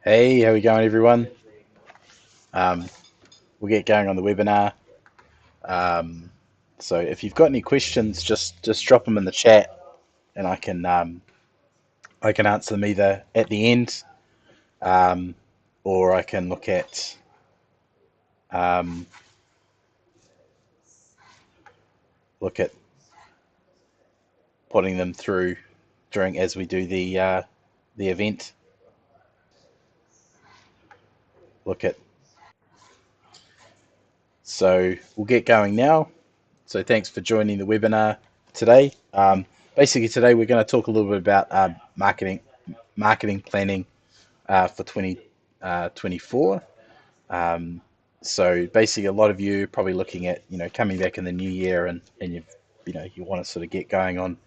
Hey, how we going, everyone? Um, we'll get going on the webinar. Um, so if you've got any questions, just drop them in the chat, and I can answer them either at the end, um, or I can um, look at putting them through during as we do the event. Look at So we'll get going now. So thanks for joining the webinar today. Basically, today we're going to talk a little bit about marketing planning for 2024. So basically, a lot of you are probably looking at coming back in the new year, and you want to sort of get going on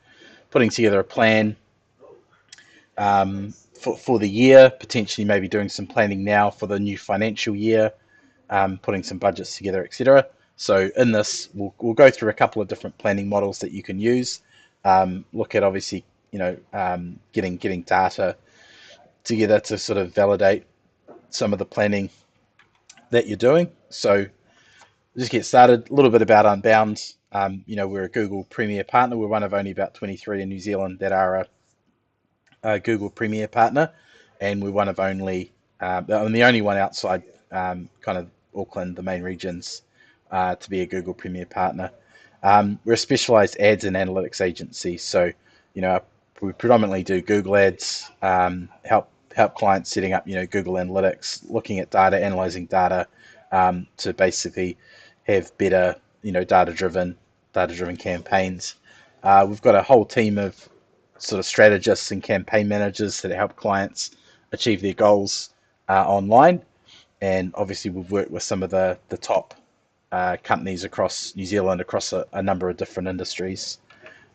putting together a plan for the year, potentially maybe doing some planning now for the new financial year, putting some budgets together, etc. So in this, we'll go through a couple of different planning models that you can use. Look at obviously getting data together to sort of validate some of the planning that you're doing. So just get started. A little bit about Unbound. We're a Google Premier partner. We're one of only about 23 in New Zealand that are a Google Premier partner, and we're one of only, I'm the only one outside kind of Auckland, the main regions, to be a Google Premier partner. We're a specialized ads and analytics agency, so we predominantly do Google ads, help clients setting up Google Analytics, looking at data, analyzing data, to basically have better data driven campaigns. We've got a whole team of sort of strategists and campaign managers that help clients achieve their goals online. And obviously, we've worked with some of the top companies across New Zealand, across a number of different industries.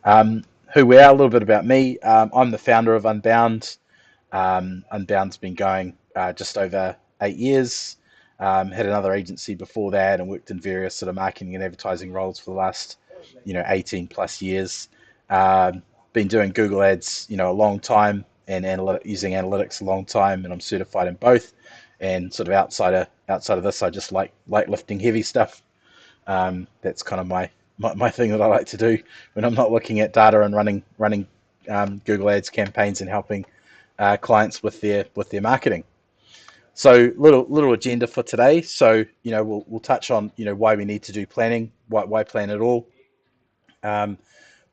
Who we are, a little bit about me. I'm the founder of Unbound. Unbound's been going just over 8 years. Had another agency before that and worked in various sort of marketing and advertising roles for the last 18 plus years. Been doing Google ads a long time, and using analytics a long time, and I'm certified in both. And sort of outside of this, I just like lifting heavy stuff. That's kind of my thing that I like to do when I'm not looking at data and running Google ads campaigns and helping clients with their marketing. So little agenda for today. So we'll touch on why we need to do planning, why plan at all. Um,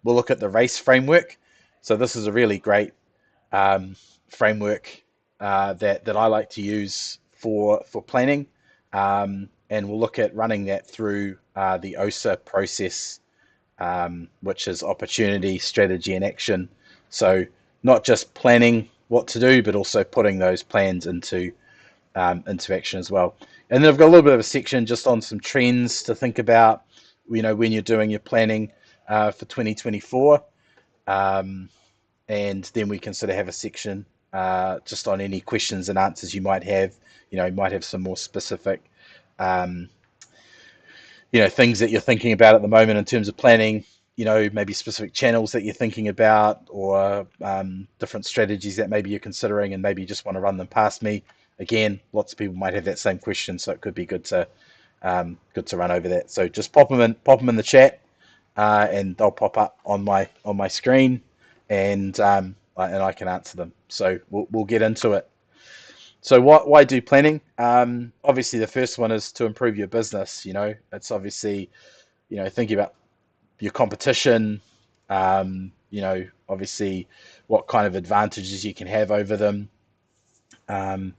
we'll look at the race framework. So this is a really great framework that I like to use for planning, and we'll look at running that through the OSA process, which is opportunity, strategy, and action. So not just planning what to do, but also putting those plans into action as well. And then I've got a little bit of a section just on some trends to think about, when you're doing your planning for 2024. And then we can sort of have a section just on any questions and answers you might have. You might have some more specific, um, things that you're thinking about at the moment in terms of planning. Maybe specific channels that you're thinking about, or different strategies that maybe you're considering, and maybe you just want to run them past me. Again, lots of people might have that same question, so it could be good to run over that. So just pop them in the chat, and they'll pop up on my screen, and I can answer them. So we'll get into it. So why do planning? Obviously, the first one is to improve your business. It's obviously thinking about your competition. Obviously, what kind of advantages you can have over them. Um,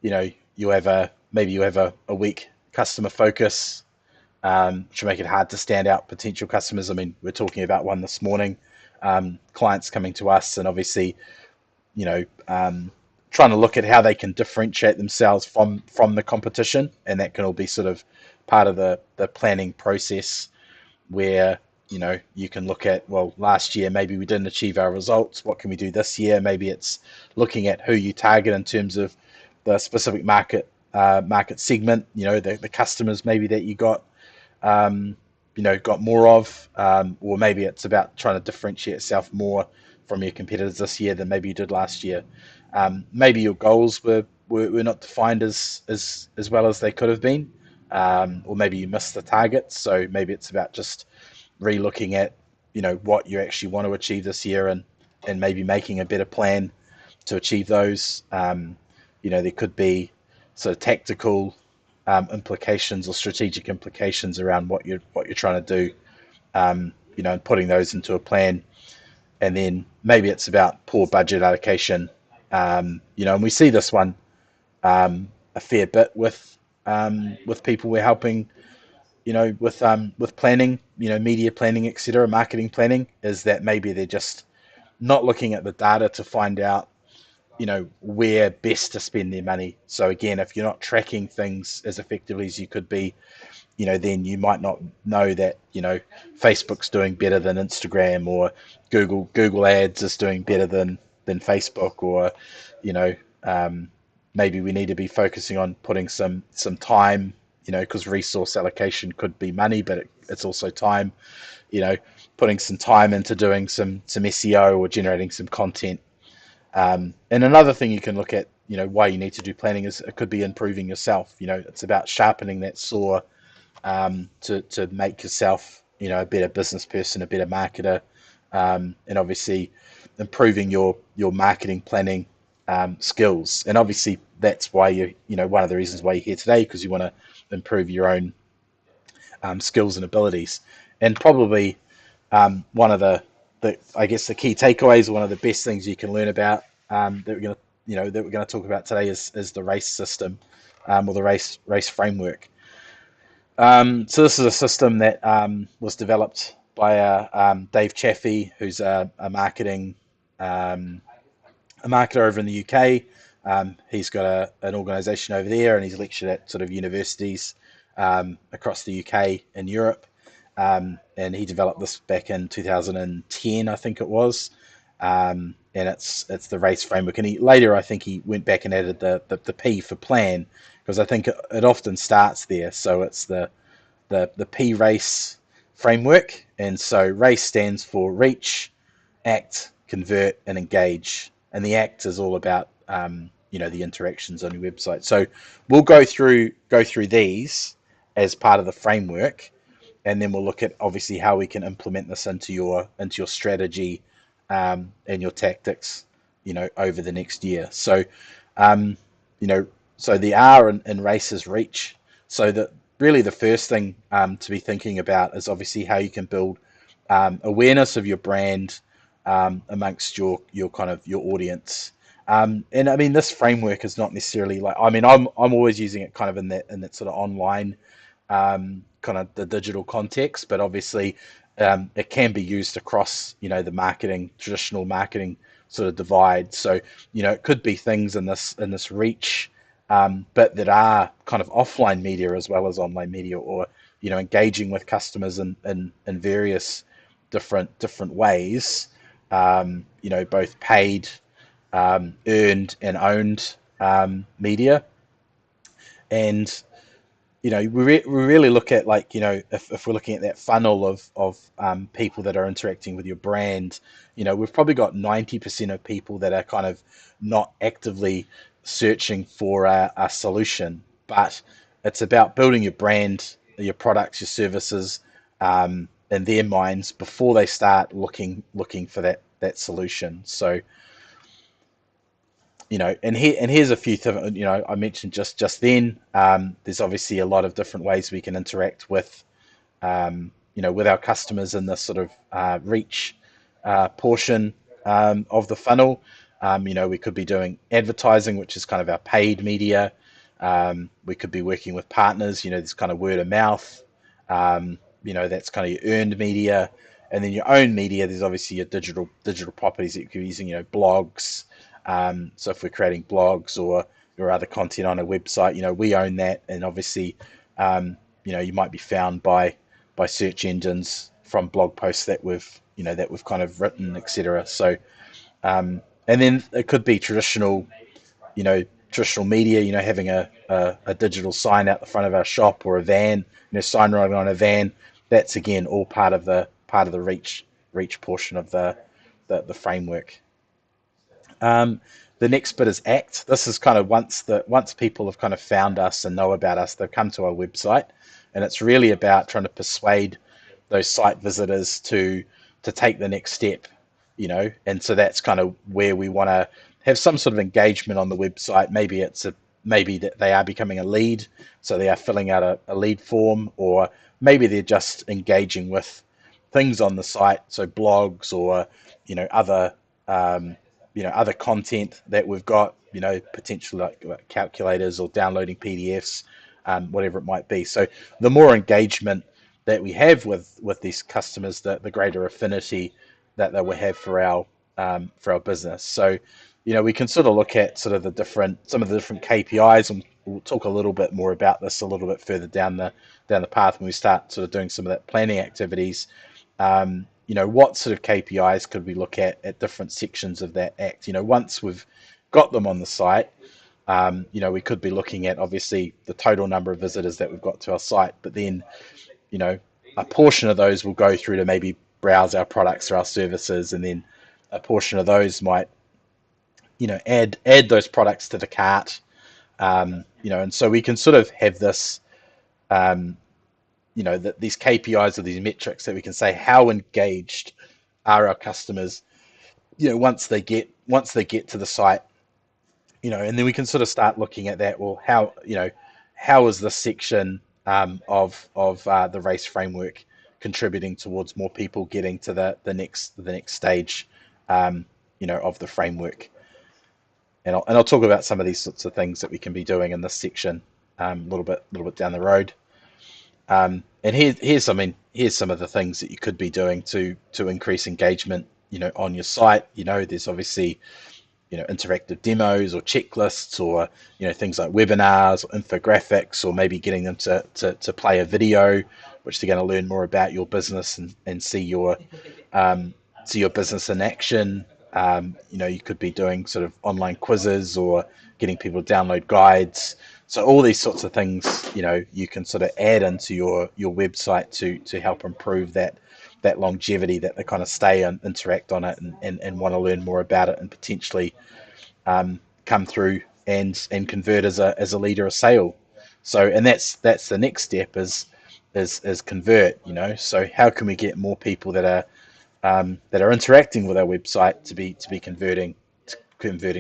maybe you have a weak customer focus, which will make it hard to stand out potential customers. I mean, we're talking about one this morning, clients coming to us, and obviously, you know, um, trying to look at how they can differentiate themselves from the competition, and that can all be sort of part of the planning process, where you can look at, well, last year maybe we didn't achieve our results. What can we do this year? Maybe it's looking at who you target in terms of the specific market segment. The customers maybe that you um, got more of, or maybe it's about trying to differentiate yourself more from your competitors this year than maybe you did last year. Maybe your goals were were not defined as well as they could have been, or maybe you missed the targets. So maybe it's about just re-looking at what you actually want to achieve this year, and maybe making a better plan to achieve those. There could be sort of tactical implications or strategic implications around what you're trying to do, and putting those into a plan. And then maybe it's about poor budget allocation, and we see this one a fair bit with people we're helping, with planning, media planning, etc., marketing planning, is that maybe they're just not looking at the data to find out, where best to spend their money. So again, if you're not tracking things as effectively as you could be, then you might not know that, Facebook's doing better than Instagram, or Google Ads is doing better than Facebook, or, you know, um, maybe we need to be focusing on putting some time, because resource allocation could be money, but it's also time, you know, putting some time into doing some SEO or generating some content. And another thing you can look at, why you need to do planning, is it could be improving yourself. It's about sharpening that saw, to make yourself, a better business person, a better marketer, and obviously improving your marketing planning skills. And obviously that's why one of the reasons why you're here today, because you want to improve your own skills and abilities. And probably one of the I guess the key takeaways, one of the best things you can learn about, that we're going to talk about today, is the race system, or the race framework. So this is a system that was developed by Dave Chaffee, who's um, a marketer over in the UK. He's got an organisation over there, and he's lectured at sort of universities across the UK and Europe. And he developed this back in 2010, I think it was. And it's the race framework. And later, I think he went back and added the P for plan, because I think it often starts there. So it's the P race framework. And so race stands for reach, act, convert, and engage. And the act is all about the interactions on your website. So we'll go through these as part of the framework, and then we'll look at obviously how we can implement this into your strategy, and your tactics, over the next year. So, um, so the R in race is reach. So that really the first thing to be thinking about is obviously how you can build awareness of your brand amongst your kind of your audience. And I mean, this framework is not necessarily like, I mean, I'm always using it kind of in that sort of online, kind of the digital context, but obviously it can be used across, the traditional marketing sort of divide. So, it could be things in this reach, but that are kind of offline media as well as online media, or, engaging with customers in various different ways, both paid, earned and owned media. And we really look at, like, if we're looking at that funnel of people that are interacting with your brand, we've probably got 90% of people that are kind of not actively searching for a solution, but it's about building your brand, your products, your services, in their minds before they start looking for that solution. So, and here's a few things, I mentioned just then. There's obviously a lot of different ways we can interact with our customers in this sort of reach portion of the funnel. We could be doing advertising, which is kind of our paid media. We could be working with partners, this kind of word of mouth. That's kind of your earned media. And then your own media, there's obviously your digital properties that you could be using, blogs. So if we're creating blogs or other content on a website, we own that. And obviously, you might be found by search engines from blog posts that we've kind of written, etc. So, and then it could be traditional media, having a digital sign out the front of our shop, or a van, sign riding on a van. That's again all part of the reach portion of the framework. Um, the next bit is act. This is kind of once people have kind of found us and know about us, they've come to our website, and it's really about trying to persuade those site visitors to take the next step, And so that's kind of where we want to have some sort of engagement on the website. Maybe that they are becoming a lead, so they are filling out a lead form, or maybe they're just engaging with things on the site, so blogs or other other content that we've got, potentially like calculators or downloading PDFs, whatever it might be. So the more engagement that we have with these customers, the greater affinity that they will have for our business. So we can sort of look at sort of some of the different KPIs, and we'll talk a little bit more about this a little bit further down the path when we start sort of doing some of that planning activities. What sort of KPIs could we look at different sections of that act? Once we've got them on the site, we could be looking at obviously the total number of visitors that we've got to our site, but then, a portion of those will go through to maybe browse our products or our services, and then a portion of those might, add those products to the cart, and so we can sort of have this, these KPIs or these metrics that we can say how engaged are our customers, once they get to the site, and then we can sort of start looking at that. Well, how is this section of the race framework contributing towards more people getting to the next stage, of the framework? And I'll talk about some of these sorts of things that we can be doing in this section a little bit down the road. And here's some of the things that you could be doing to increase engagement, on your site. There's obviously, interactive demos or checklists, or things like webinars or infographics, or maybe getting them to play a video, which they're going to learn more about your business and see your business in action. You could be doing sort of online quizzes or getting people to download guides. So all these sorts of things, you can sort of add into your website to help improve that longevity, that they kind of stay and interact on it and want to learn more about it, and potentially come through and convert as a leader of sale. So, and that's the next step is convert. So how can we get more people that are interacting with our website to be converting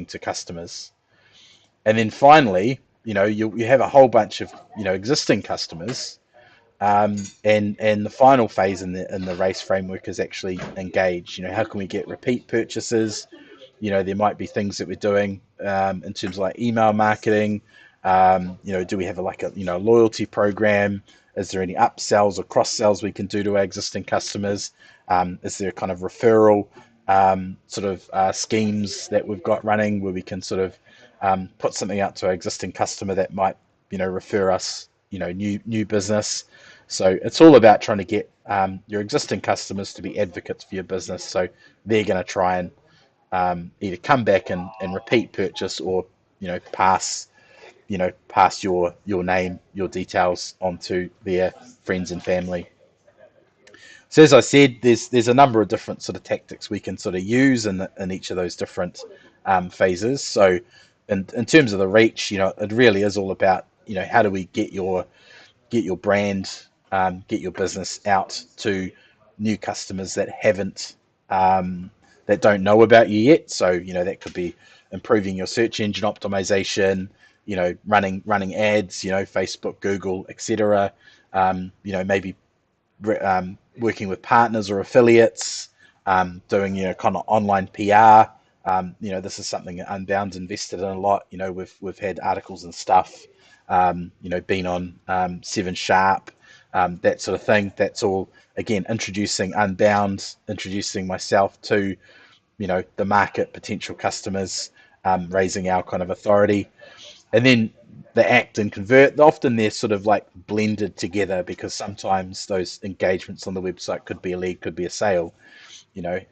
to customers? And then finally, you have a whole bunch of existing customers, and the final phase in the race framework is actually engage. How can we get repeat purchases? There might be things that we're doing in terms of like email marketing. Do we have a loyalty program? Is there any upsells or cross sells we can do to our existing customers? Is there kind of referral schemes that we've got running where we can sort of put something out to our existing customer that might refer us new business? So it's all about trying to get your existing customers to be advocates for your business, so they're going to try and either come back and repeat purchase, or pass your name, your details onto their friends and family. So as I said, there's a number of different sort of tactics we can sort of use in each of those different phases. So in terms of the reach, it really is all about how do we get your brand, get your business out to new customers that haven't that don't know about you yet. So that could be improving your search engine optimization, running ads, Facebook, Google, etc. Maybe working with partners or affiliates, doing kind of online PR. This is something that Unbound's invested in a lot. We've had articles and stuff. Been on 7 Sharp, that sort of thing. That's all again introducing Unbound, introducing myself to the market, potential customers, raising our kind of authority. And then the act and convert, often they're sort of like blended together, because sometimes those engagements on the website could be a lead, could be a sale,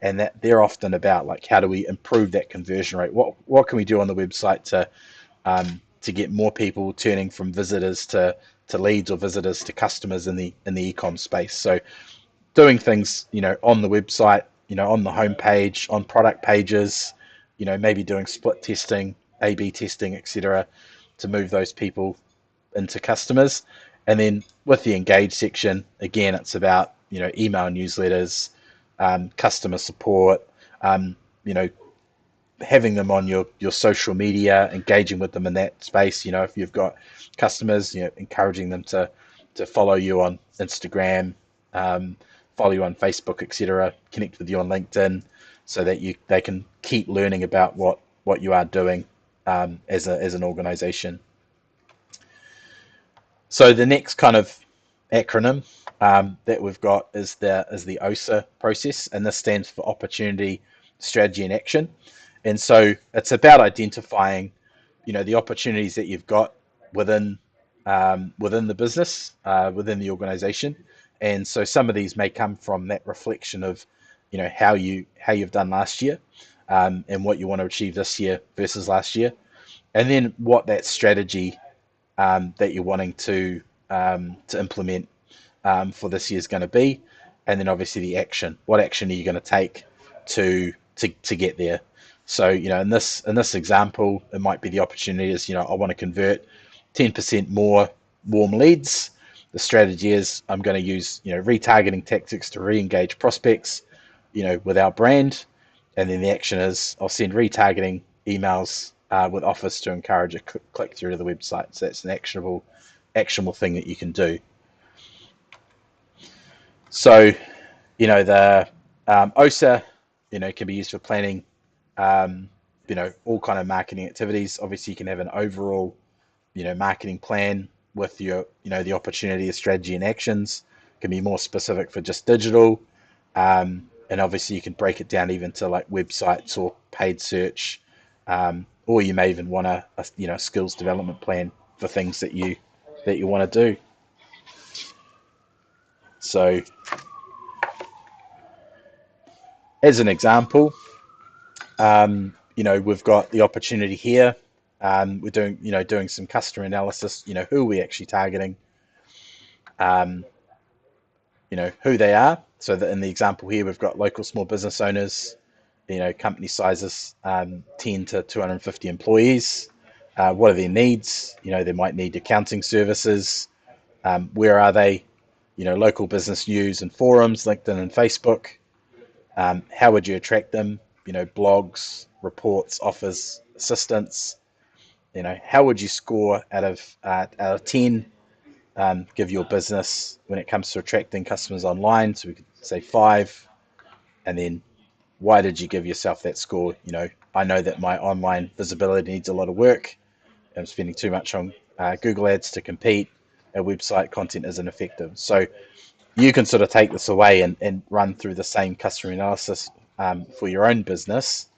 and that they're often about like, how do we improve that conversion rate? What can we do on the website to get more people turning from visitors to leads, or visitors to customers in the e-com space? So doing things, on the website, on the homepage, on product pages, maybe doing split testing, A/B testing, etc., to move those people into customers. And then with the engage section, again, it's about email newsletters, customer support, um, you know having them on your social media, engaging with them in that space. If you've got customers, encouraging them to follow you on Instagram, um, follow you on Facebook, etc. Connect with you on LinkedIn, so that they can keep learning about what you are doing as an organization. So the next kind of acronym that we've got is the OSA process, and this stands for Opportunity, Strategy, and Action. And so it's about identifying, the opportunities that you've got within within the business, within the organization. And so some of these may come from that reflection of, how you've done last year, and what you want to achieve this year versus last year, and then what that strategy that you're wanting to implement for this year is going to be, and then obviously the action. What action are you going to take to get there? So in this example, it might be the opportunity is I want to convert 10% more warm leads. The strategy is I'm going to use retargeting tactics to re-engage prospects with our brand, and then the action is I'll send retargeting emails with offers to encourage a click through to the website. So that's an actionable thing that you can do. So the OSA can be used for planning all kind of marketing activities. Obviously you can have an overall marketing plan with your the opportunity, strategy, and actions. It can be more specific for just digital, and obviously you can break it down even to like websites or paid search, or you may even want a skills development plan for things that you want to do. So as an example, we've got the opportunity here. We're doing some customer analysis. Who are we actually targeting? Who they are. So that in the example here, we've got local small business owners. Company sizes 10 to 250 employees. What are their needs? They might need accounting services. Where are they? Local business news and forums, LinkedIn and Facebook. How would you attract them? Blogs, reports, offers, assistance. How would you score out of 10? Give your business when it comes to attracting customers online? So we could say 5, and then why did you give yourself that score? I know that my online visibility needs a lot of work. I'm spending too much on Google ads to compete. Our website content isn't effective. So you can sort of take this away and run through the same customer analysis for your own business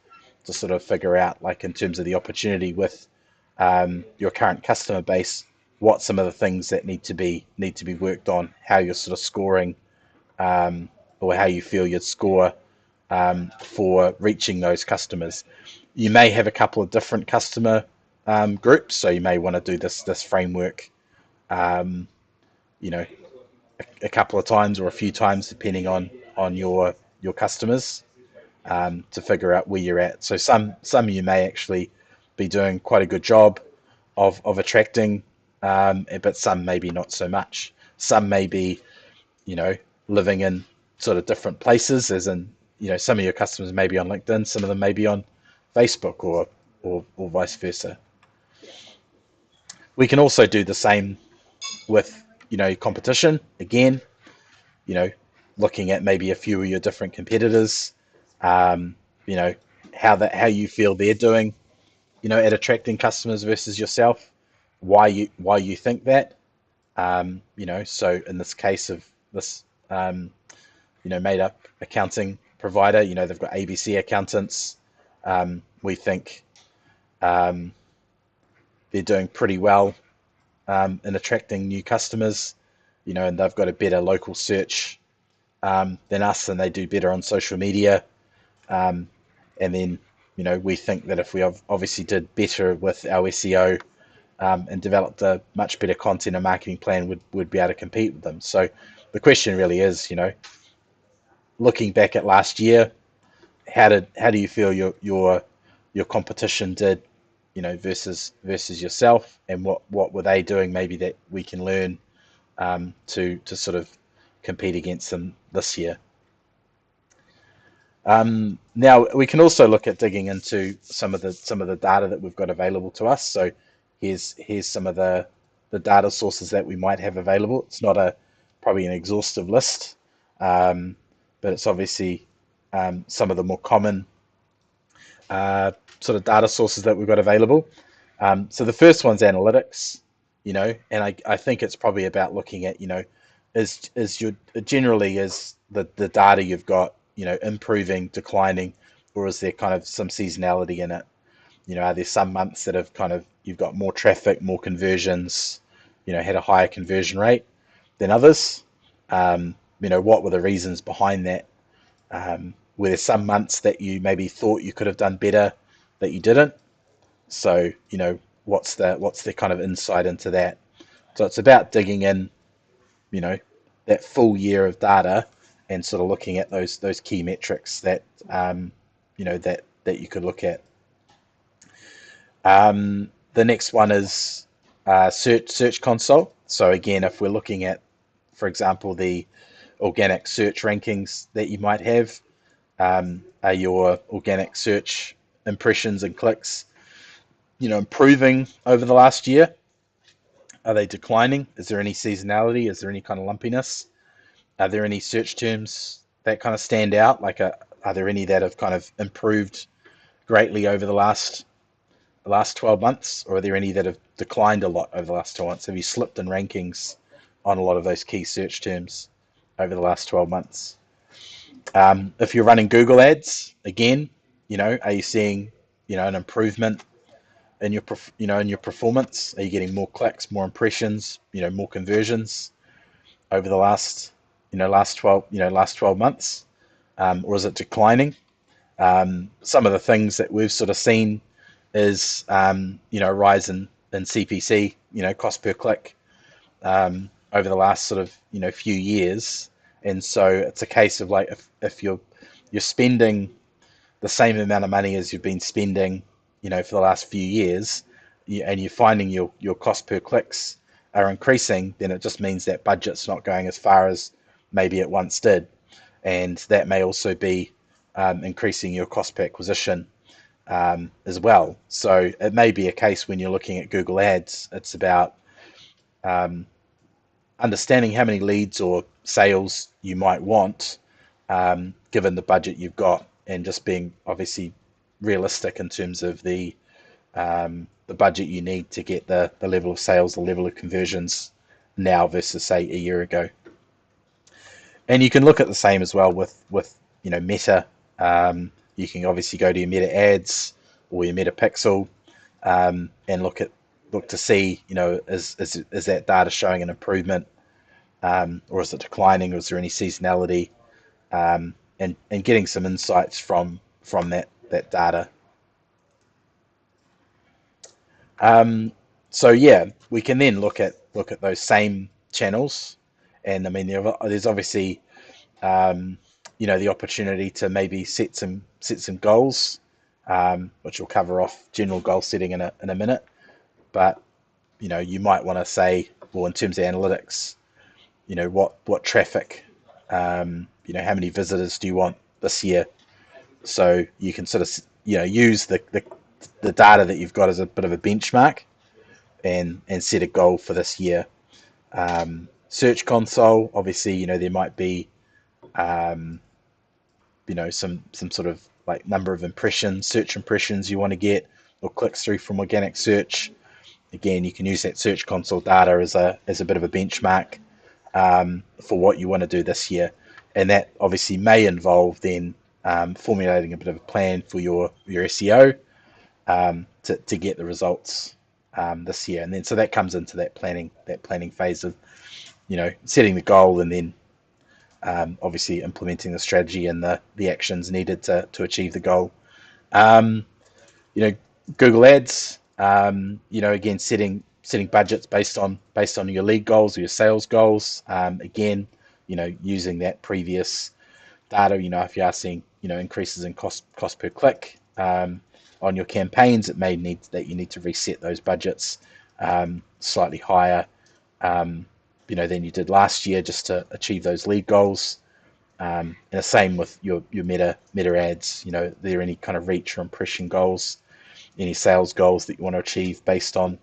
to sort of figure out, like in terms of the opportunity with your current customer base, what some of the things that need to be worked on, how you're sort of scoring, or how you feel you'd score for reaching those customers. You may have a couple of different customer groups, so you may want to do this framework, you know, a couple of times or a few times, depending on your customers, to figure out where you're at. So some of you may actually be doing quite a good job of attracting, but some maybe not so much. Some may be, living in sort of different places, as in, some of your customers may be on LinkedIn, some of them may be on Facebook, or vice versa. We can also do the same with, competition. Again, looking at maybe a few of your different competitors, um, you know, how you feel they're doing, at attracting customers versus yourself, why you think that. So in this case of this, made up accounting provider, they've got ABC accountants. We think they're doing pretty well in attracting new customers, and they've got a better local search than us, and they do better on social media. And then, we think that if we obviously did better with our SEO, and developed a much better content and marketing plan, would be able to compete with them. So the question really is, looking back at last year, how do you feel your your competition did, versus yourself, and what were they doing maybe that we can learn to sort of compete against them this year. Now we can also look at digging into some of the data that we've got available to us. So here's some of the data sources that we might have available. It's not a probably an exhaustive list, um, but it's obviously some of the more common sort of data sources that we've got available. So the first one's analytics, and I think it's probably about looking at, is your generally is the data you've got, improving, declining, or is there kind of some seasonality in it? Are there some months that have kind of you've got more traffic, more conversions, had a higher conversion rate than others? What were the reasons behind that? Were there some months that you maybe thought you could have done better that you didn't? So, what's the kind of insight into that? So it's about digging in, you know, that full year of data and sort of looking at those key metrics that that you could look at. The next one is search console. So again, if we're looking at, for example, the organic search rankings that you might have, are your organic search impressions and clicks, improving over the last year? Are they declining? Is there any seasonality? Is there any kind of lumpiness? Are there any search terms that kind of stand out? Like, are there any that have kind of improved greatly over the last 12 months, or are there any that have declined a lot over the last 12 months? Have you slipped in rankings on a lot of those key search terms over the last 12 months? If you're running Google ads, again, are you seeing, an improvement in your performance? Are you getting more clicks, more impressions, more conversions over the last 12 months, or is it declining? Some of the things that we've sort of seen is a rise in CPC, cost per click, over the last sort of few years, and so it's a case of like if you're spending the same amount of money as you've been spending, for the last few years, and you're finding your cost per clicks are increasing, then it just means that budget's not going as far as maybe it once did, and that may also be increasing your cost per acquisition as well. So it may be a case when you're looking at Google Ads, it's about understanding how many leads or sales you might want, given the budget you've got, and just being obviously realistic in terms of the budget you need to get the level of sales, the level of conversions now versus say a year ago. And you can look at the same as well with Meta. You can obviously go to your Meta ads or your Meta Pixel, and look to see, is that data showing an improvement, or is it declining, or is there any seasonality, and getting some insights from that data. So yeah, we can then look at those same channels, and I mean there's obviously the opportunity to maybe set some goals, which we'll cover off general goal setting in a minute. But you might want to say, well, in terms of analytics, what traffic, how many visitors do you want this year? So you can sort of use the data that you've got as a bit of a benchmark, and set a goal for this year. Search console, obviously, there might be some sort of like number of impressions, search impressions you want to get, or clicks through from organic search. Again, you can use that search console data as a bit of a benchmark, for what you want to do this year, and that obviously may involve then formulating a bit of a plan for your SEO, to get the results this year. And then so that comes into that planning phase of setting the goal, and then obviously implementing the strategy and the actions needed to achieve the goal. Um, Google Ads, again, setting budgets based on your lead goals or your sales goals. Again, using that previous data, if you are seeing increases in cost per click, on your campaigns, it may need that you need to reset those budgets slightly higher, than you did last year, just to achieve those lead goals. And the same with your meta ads. Are there any kind of reach or impression goals, any sales goals that you want to achieve based on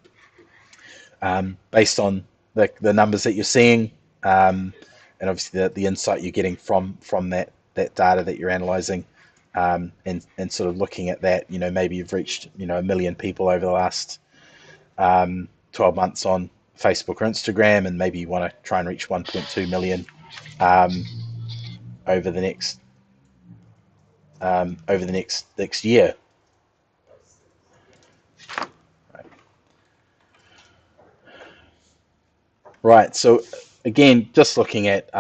the numbers that you're seeing, and obviously the insight you're getting from that data that you're analyzing, and sort of looking at that. Maybe you've reached 1 million people over the last 12 months on Facebook or Instagram, and maybe you want to try and reach 1.2 million over the next year. Right. So again, just looking at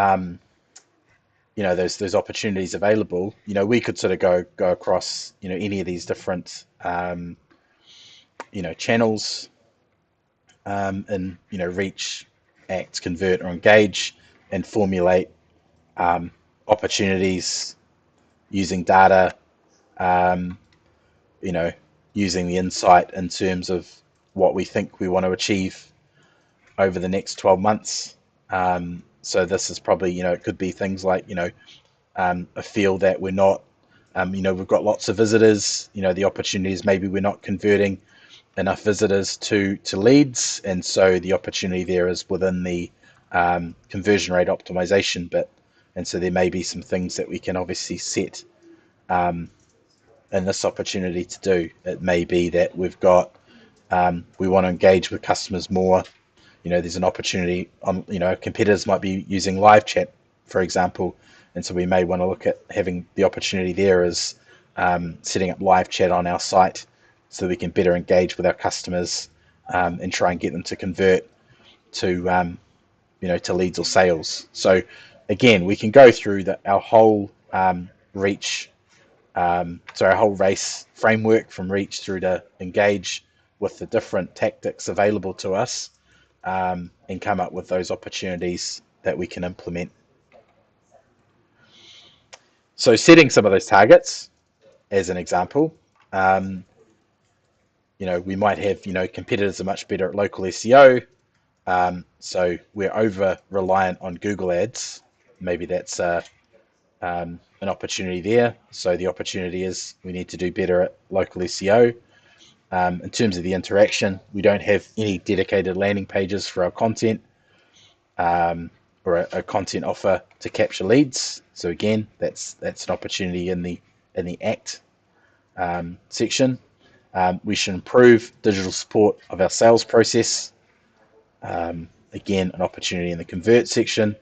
those opportunities available. We could sort of go across any of these different channels, and reach, act, convert, or engage, and formulate opportunities using data, using the insight in terms of what we think we want to achieve over the next 12 months. So this is probably, it could be things like, a field that we're not, we've got lots of visitors, the opportunities, maybe we're not converting enough visitors to leads. And so the opportunity there is within the conversion rate optimization bit. And so there may be some things that we can obviously set in this opportunity to do. It may be that we've got, we want to engage with customers more. There's an opportunity on, competitors might be using live chat, for example. And so we may want to look at having the opportunity there as setting up live chat on our site so we can better engage with our customers, and try and get them to convert to, to leads or sales. So again, we can go through our whole reach, our whole race framework from reach through to engage with the different tactics available to us, and come up with those opportunities that we can implement. So setting some of those targets, as an example, we might have, competitors are much better at local SEO. So we're over reliant on Google ads. Maybe that's an opportunity there. So the opportunity is we need to do better at local SEO. In terms of the interaction, we don't have any dedicated landing pages for our content, or a content offer to capture leads. So again, that's an opportunity in the act section. We should improve digital support of our sales process. Again, an opportunity in the convert section.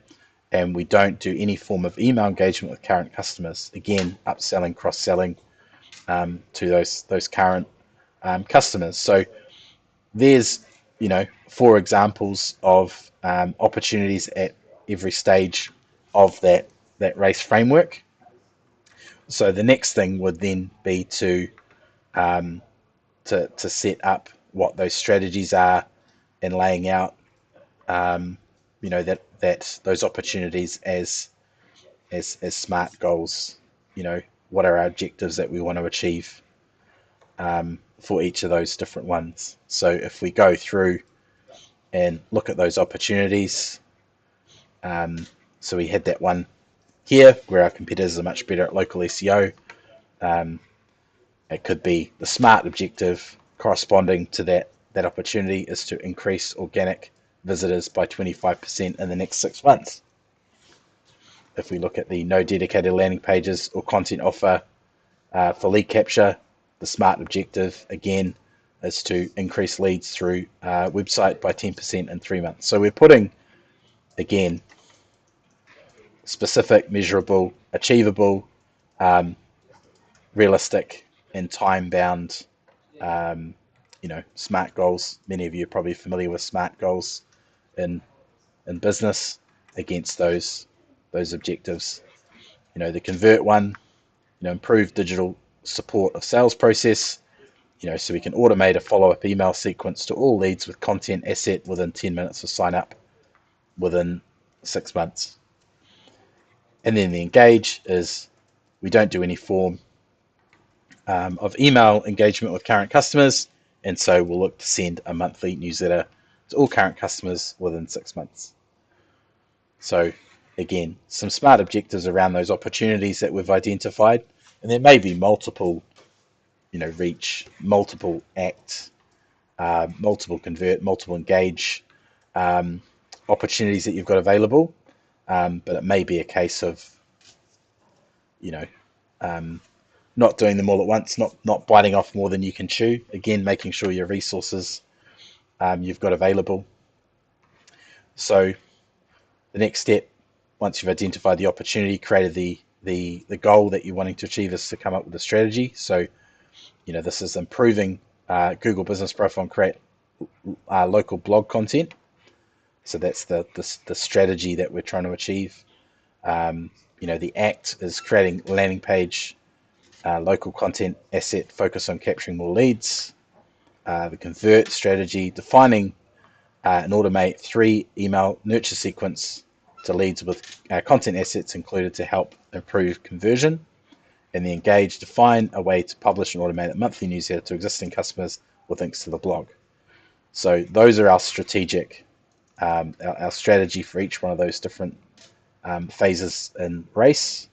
And we don't do any form of email engagement with current customers. Again, upselling, cross-selling to those current customers. So there's 4 examples of opportunities at every stage of that race framework. So the next thing would then be to set up what those strategies are, and laying out that those opportunities as SMART goals. What are our objectives that we want to achieve for each of those different ones. So if we go through and look at those opportunities, so we had that one here where our competitors are much better at local SEO. It could be the SMART objective corresponding to that opportunity is to increase organic visitors by 25% in the next 6 months. If we look at the no dedicated landing pages or content offer for lead capture, the SMART objective again is to increase leads through website by 10% in 3 months. So we're putting, again, specific, measurable, achievable, realistic, and time-bound, SMART goals. Many of you are probably familiar with SMART goals in business against those objectives. The convert one, improve digital support of sales process, so we can automate a follow-up email sequence to all leads with content asset within 10 minutes of sign up within 6 months. And then the engage is we don't do any form of email engagement with current customers, and so we'll look to send a monthly newsletter to all current customers within 6 months. So again, some smart objectives around those opportunities that we've identified, and there may be multiple, reach, multiple act, multiple convert, multiple engage opportunities that you've got available, but it may be a case of, not doing them all at once, not biting off more than you can chew. Again, making sure your resources you've got available. So the next step, once you've identified the opportunity, created the goal that you're wanting to achieve, is to come up with a strategy. So, this is improving Google Business Profile and create local blog content. So that's the strategy that we're trying to achieve. The act is creating landing page, local content asset, focus on capturing more leads. The convert strategy, defining and automate 3 email nurture sequence to leads with content assets included to help improve conversion. And the engage, define a way to publish and automate a monthly newsletter to existing customers with links to the blog. So those are our strategic, our strategy for each one of those different phases in race.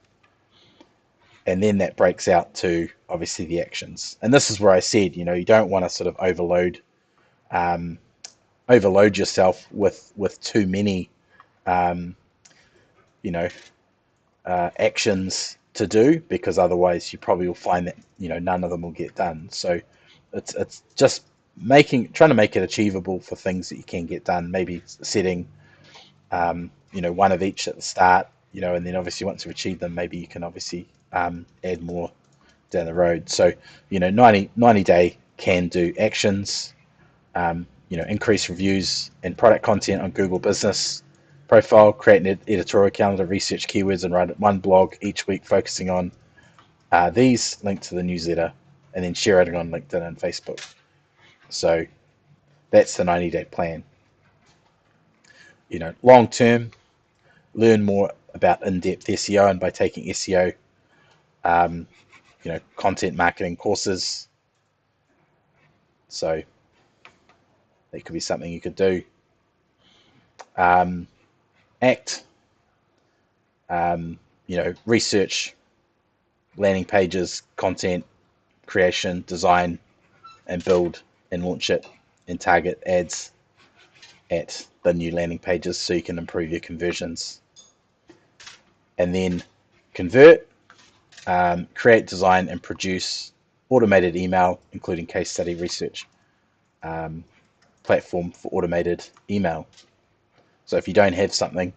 And then that breaks out to obviously the actions. And this is where I said, you don't want to sort of overload yourself with too many, actions to do, because otherwise you probably will find that, none of them will get done. So it's just trying to make it achievable for things that you can get done. Maybe setting, one of each at the start, and then obviously once you've achieved them, maybe you can obviously add more down the road. So 90-day can do actions, increase reviews and product content on Google Business Profile, create an editorial calendar, research keywords, and write one blog each week focusing on these, link to the newsletter, and then share it on LinkedIn and Facebook. So that's the 90-day plan. Long term, learn more about in-depth SEO, and by taking SEO, content marketing courses. So that could be something you could do. Act, research landing pages, content creation, design, and build and launch it, and target ads at the new landing pages so you can improve your conversions. And then convert, create, design, and produce automated email, including case study research platform for automated email. So if you don't have something,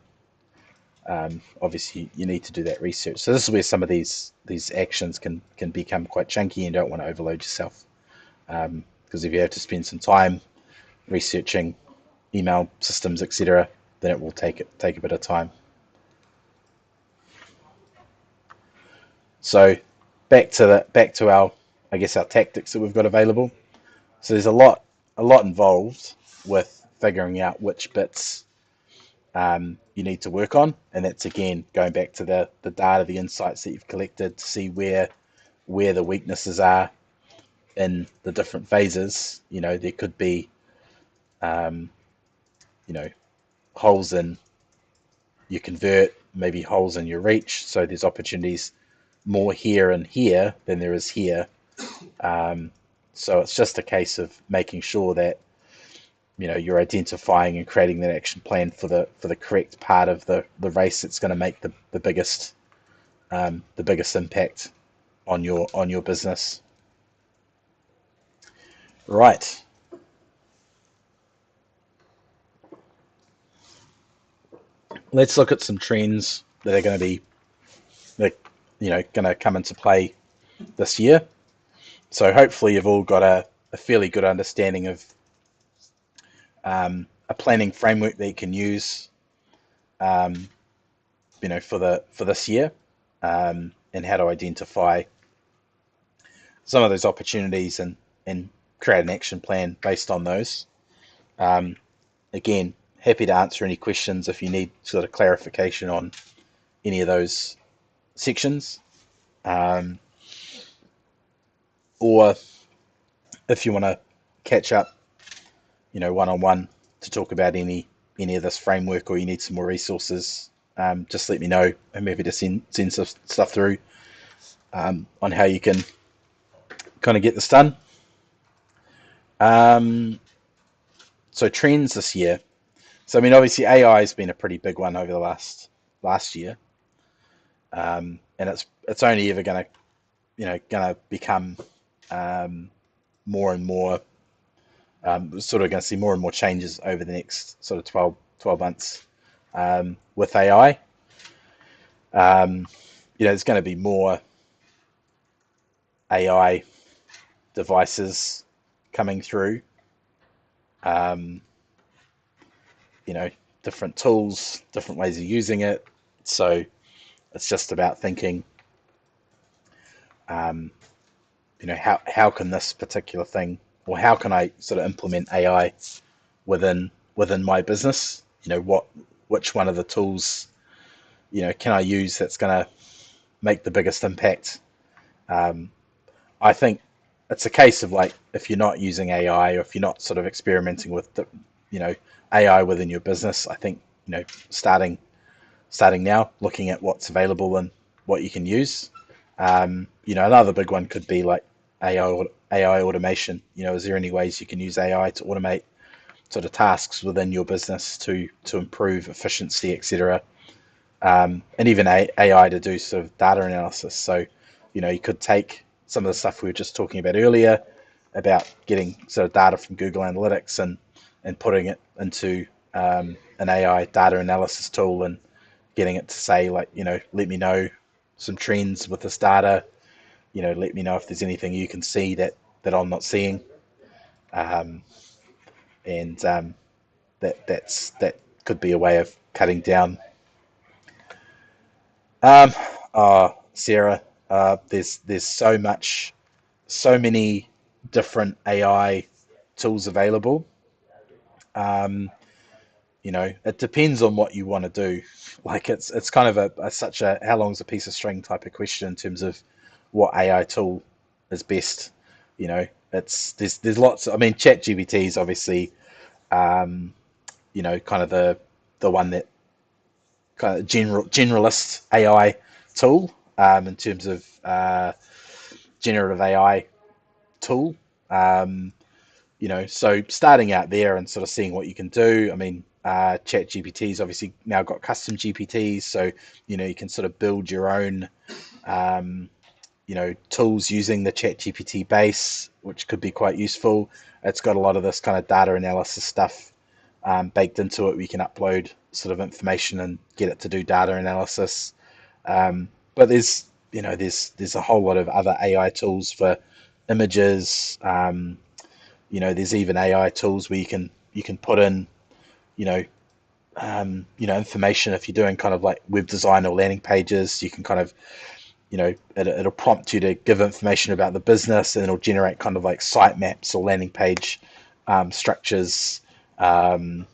obviously you need to do that research. So this is where some of these actions can become quite chunky, and you don't want to overload yourself, because if you have to spend some time researching email systems, etc., then it will take a bit of time. So back to our tactics that we've got available. So there's a lot involved with figuring out which bits you need to work on, and that's again going back to the data, the insights that you've collected to see where the weaknesses are in the different phases. There could be holes in your convert, maybe holes in your reach. So there's opportunities more here and here than there is here. So it's just a case of making sure that you're identifying and creating that action plan for the correct part of the race that's going to make the biggest impact on your business. Right. Let's look at some trends that are going to be going to come into play this year. So hopefully you've all got a fairly good understanding of a planning framework that you can use, for this year, and how to identify some of those opportunities and create an action plan based on those. Again, happy to answer any questions if you need sort of clarification on any of those sections. or if you want to catch up, one-on-one to talk about any of this framework, or you need some more resources, just let me know. I'm happy to send some stuff through on how you can kind of get this done. So trends this year. So I mean, obviously AI has been a pretty big one over the last year, and it's only ever gonna become more and more. We're sort of going to see more and more changes over the next sort of 12 months with AI. There's going to be more AI devices coming through. Um, different tools, different ways of using it. So it's just about thinking, um, how can this particular thing, or how can I sort of implement AI within my business? Which one of the tools, can I use that's going to make the biggest impact? I think it's a case of, like, if you're not using AI, or if you're not sort of experimenting with AI within your business, I think starting now, looking at what's available and what you can use. Another big one could be like AI automation. Is there any ways you can use AI to automate sort of tasks within your business to improve efficiency, etc. And even AI to do sort of data analysis. So, you could take some of the stuff we were just talking about earlier about getting sort of data from Google Analytics and putting it into an AI data analysis tool, and getting it to say, like, let me know some trends with this data. Let me know if there's anything you can see that I'm not seeing. Um, and that could be a way of cutting down. Um, Sarah, there's so many different AI tools available. It depends on what you want to do. Like, it's kind of such a how long's a piece of string type of question in terms of what AI tool is best. There's lots. I mean, ChatGPT is obviously kind of the one that kind of generalist AI tool, in terms of generative AI tool. Um, so starting out there and sort of seeing what you can do. I mean, Chat GPT's obviously now got custom GPTs, so you can sort of build your own tools using the Chat GPT base, which could be quite useful. It's got a lot of this kind of data analysis stuff baked into it. We can upload sort of information and get it to do data analysis. But there's a whole lot of other AI tools for images. There's even AI tools where you can put in you know information. If you're doing kind of like web design or landing pages, you can kind of it'll prompt you to give information about the business, and it'll generate kind of like site maps or landing page structures. So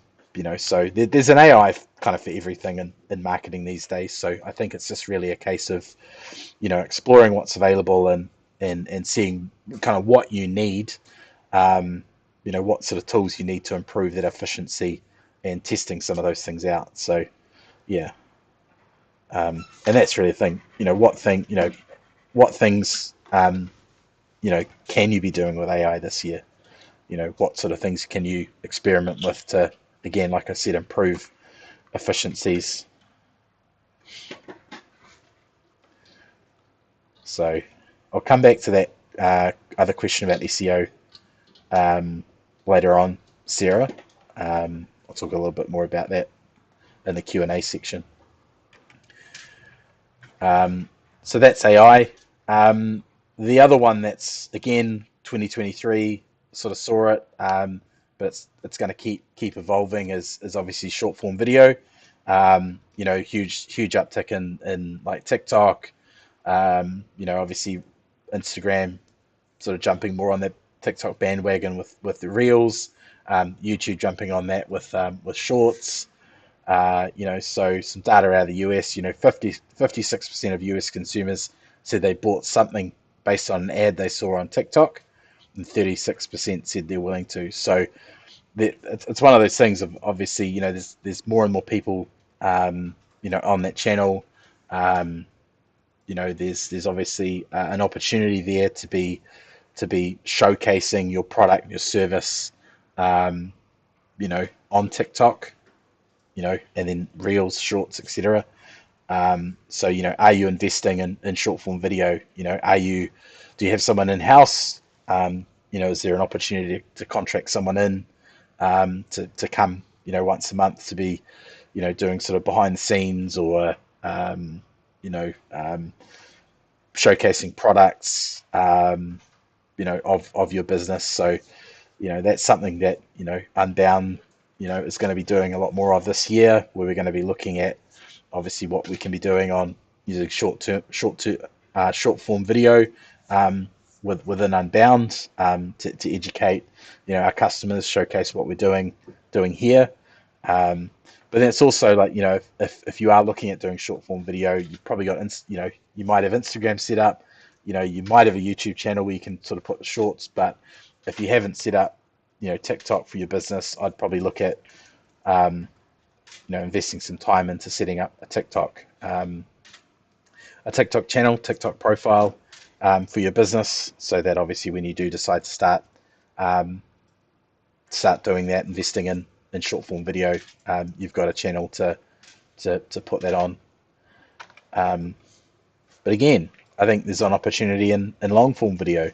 there's an AI kind of for everything in marketing these days. So I think it's just really a case of exploring what's available, and seeing kind of what you need, what sort of tools you need to improve that efficiency, and testing some of those things out. So yeah, and that's really the thing. What things can you be doing with AI this year? What sort of things can you experiment with to, again, like I said, improve efficiencies? So I'll come back to that other question about SEO later on, Sarah. I'll talk a little bit more about that in the Q&A section. So that's AI. The other one that's, again, 2023 sort of saw it, but it's going to keep evolving, is obviously short form video. Huge uptick in like TikTok. Obviously Instagram sort of jumping more on the TikTok bandwagon with the reels. YouTube jumping on that with shorts. So some data out of the US, 56% of US consumers said they bought something based on an ad they saw on TikTok, and 36% said they're willing to. So it's one of those things of, obviously, there's more and more people, on that channel. Um, there's obviously an opportunity there to be showcasing your product, your service, um, on TikTok, and then Reels, Shorts, etc. So, are you investing in short form video? Do you have someone in house? Is there an opportunity to contract someone in, to come, once a month to be, doing sort of behind the scenes, or, you know, um, showcasing products, of your business. So, that's something that, Unbound, is going to be doing a lot more of this year, where we're going to be looking at, obviously, what we can be doing on using short form video, within Unbound, to educate, our customers, showcase what we're doing here. But then it's also like, if you are looking at doing short form video, you've probably got, you might have Instagram set up, you might have a YouTube channel where you can sort of put the shorts. But if you haven't set up, TikTok for your business, I'd probably look at, um, investing some time into setting up a TikTok channel, TikTok profile, for your business, so that obviously when you do decide to um, start doing that, investing in short form video, you've got a channel to put that on. But again, I think there's an opportunity in long form video.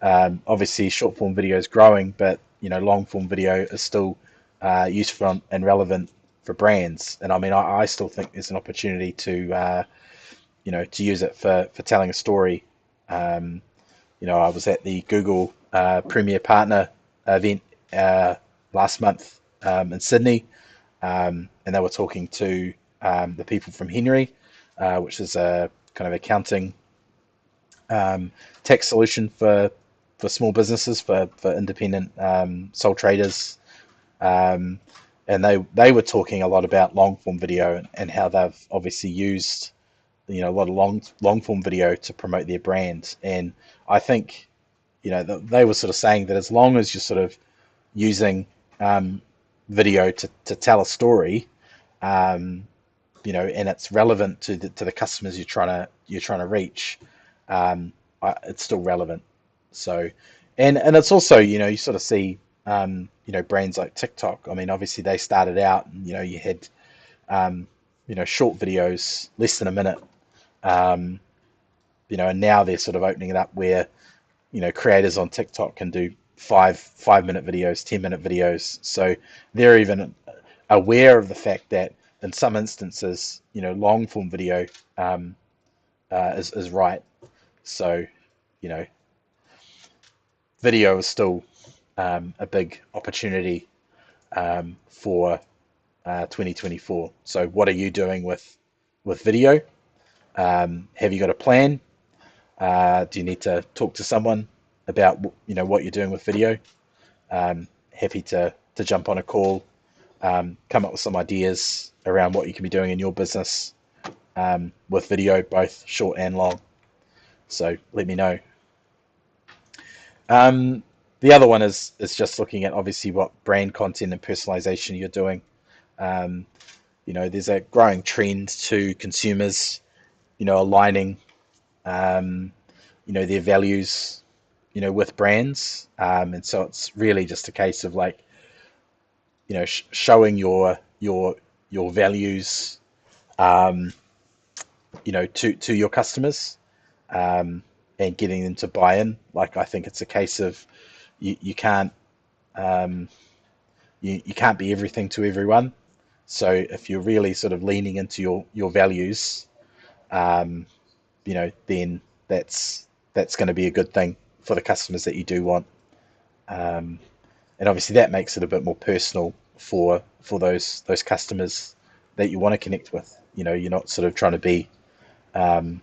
Obviously, short form video is growing, but long form video is still useful and relevant for brands. And I mean, I still think there's an opportunity to use it for telling a story. Um, I was at the Google Premier Partner event last month, in Sydney, and they were talking to, the people from Henry, which is a kind of accounting, tax solution for small businesses, for independent, sole traders. Um, and they were talking a lot about long form video, and how they've obviously used, a lot of long form video to promote their brand. And I think, they were sort of saying that as long as you're sort of using, video to tell a story, um, and it's relevant to the customers you're trying to reach, it's still relevant. So, and it's also, you sort of see, brands like TikTok. I mean, obviously they started out, and you had, um, short videos, less than a minute, um, and now they're sort of opening it up where, creators on TikTok can do five-minute videos, 10-minute videos. So they're even aware of the fact that in some instances, long form video, um, is right. So, you know, video is still, a big opportunity, for 2024. So, what are you doing with video? Have you got a plan? Do you need to talk to someone about what you're doing with video? Happy to jump on a call, come up with some ideas around what you can be doing in your business, with video, both short and long. So let me know. Um, the other one is just looking at, obviously, what brand content and personalization you're doing. Um, there's a growing trend to consumers, aligning, um, their values, with brands. And so it's really just a case of, like, showing your values, um, to your customers, um, and getting them to buy in. Like, I think it's a case of, you can't, um, you can't be everything to everyone. So if you're really sort of leaning into your values, um, then that's going to be a good thing for the customers that you do want. Um, and obviously that makes it a bit more personal for those customers that you want to connect with. You're not sort of trying to be, um,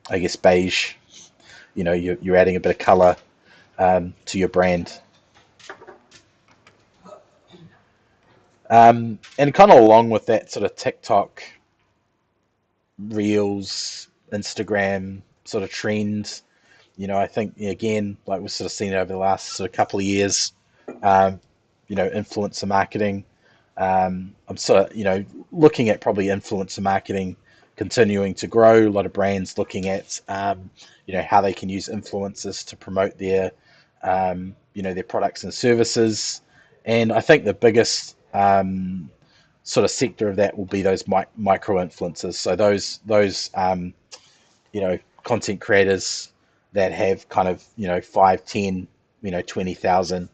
I guess, beige. You're adding a bit of color, to your brand. And kind of along with that sort of TikTok, Reels, Instagram sort of trend, I think again, like we've sort of seen over the last sort of couple of years, um, influencer marketing. I'm sort of, looking at probably influencer marketing continuing to grow. A lot of brands looking at, how they can use influencers to promote their products and services. And I think the biggest sort of sector of that will be those micro influencers. So those content creators that have kind of, 5, 10, 20,000,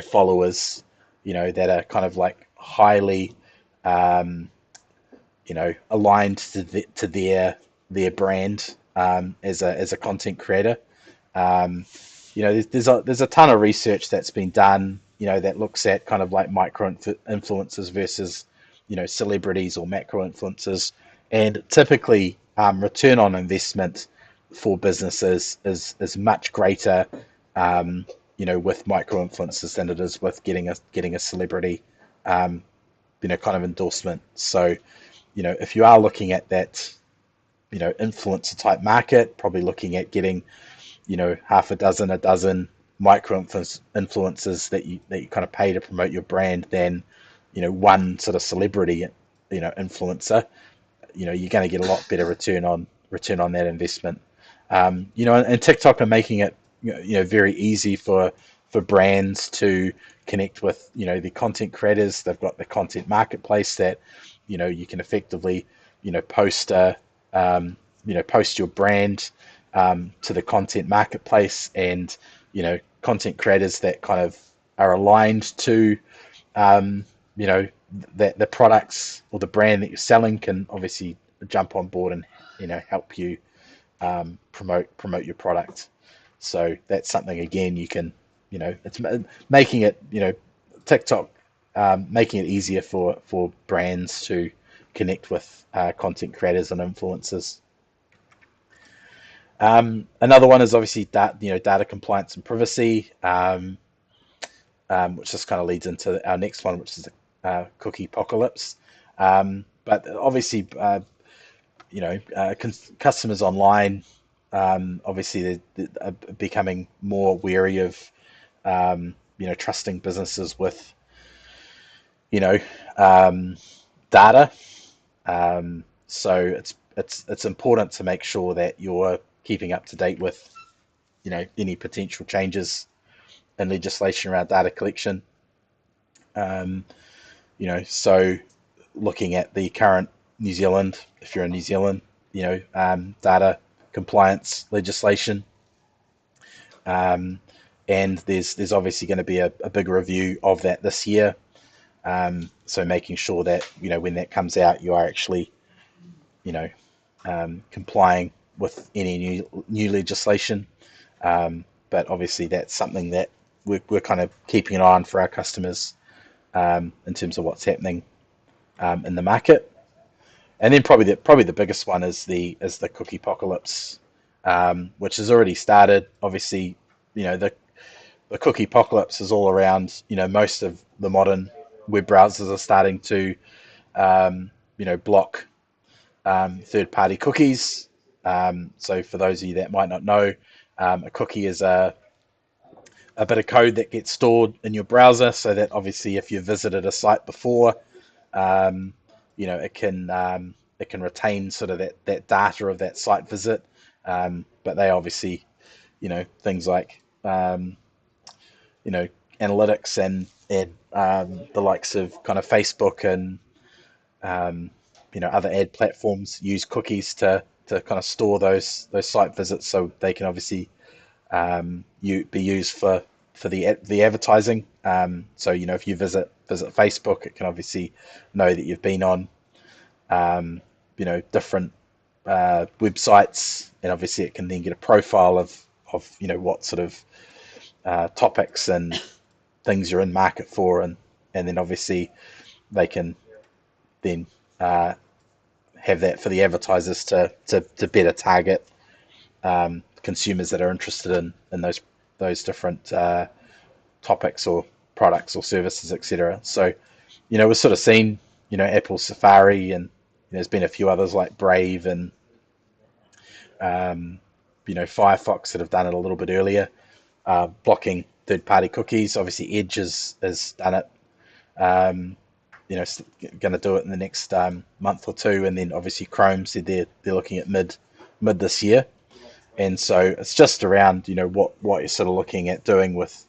followers, that are kind of like highly, um, aligned to their brand, as a content creator. Um, there's a ton of research that's been done, that looks at kind of like micro influencers versus, celebrities or macro influencers, and typically, return on investment for businesses is much greater, um, with micro influencers than it is with getting a celebrity, um, kind of endorsement. So, if you are looking at that, influencer type market, probably looking at getting, half a dozen micro influencers that you kind of pay to promote your brand than, one sort of celebrity, influencer. You're going to get a lot better return on that investment. And TikTok are making it, very easy for brands to connect with, the content creators. They've got the content marketplace that, you can effectively, post post your brand, to the content marketplace, and, content creators that kind of are aligned to, um, you know, that the products or the brand that you're selling can obviously jump on board and, help you, promote your product. So that's something, again, you can, it's making it, TikTok, making it easier for brands to connect with, content creators and influencers. Another one is obviously data compliance and privacy, which just kind of leads into our next one, which is, cookie apocalypse. But obviously, customers online, obviously they're becoming more wary of, trusting businesses with, you know, um, data. So it's important to make sure that you're keeping up to date with, any potential changes in legislation around data collection. Um, so looking at the current New Zealand, if you're in New Zealand, data compliance legislation, um, and there's obviously going to be a big review of that this year. So making sure that, when that comes out, you are actually, you know complying with any new legislation. But obviously, that's something that we're kind of keeping an eye on for our customers, in terms of what's happening, in the market. And then probably the biggest one is the cookie apocalypse, which has already started. Obviously, the cookie apocalypse is all around. Most of the modern web browsers are starting to, block, third-party cookies. So for those of you that might not know, a cookie is a bit of code that gets stored in your browser, so that obviously if you've visited a site before, um, it can retain sort of that data of that site visit. But they obviously, things like, you know analytics and the likes of kind of Facebook and, um, other ad platforms use cookies to kind of store those site visits, so they can obviously, be used for the advertising. So if you visit Facebook, it can obviously know that you've been on, different, websites, and obviously it can then get a profile of what sort of, topics and things you're in market for, and then obviously they can then, have that for the advertisers to better target, consumers that are interested in those different, topics or products or services, etc. So, we've sort of seen, Apple Safari, and there's been a few others like Brave and, um, Firefox that have done it a little bit earlier, blocking third-party cookies. Obviously, Edge has done it. Um, going to do it in the next month or two, and then obviously Chrome said they're looking at mid this year. And so it's just around what you're sort of looking at doing with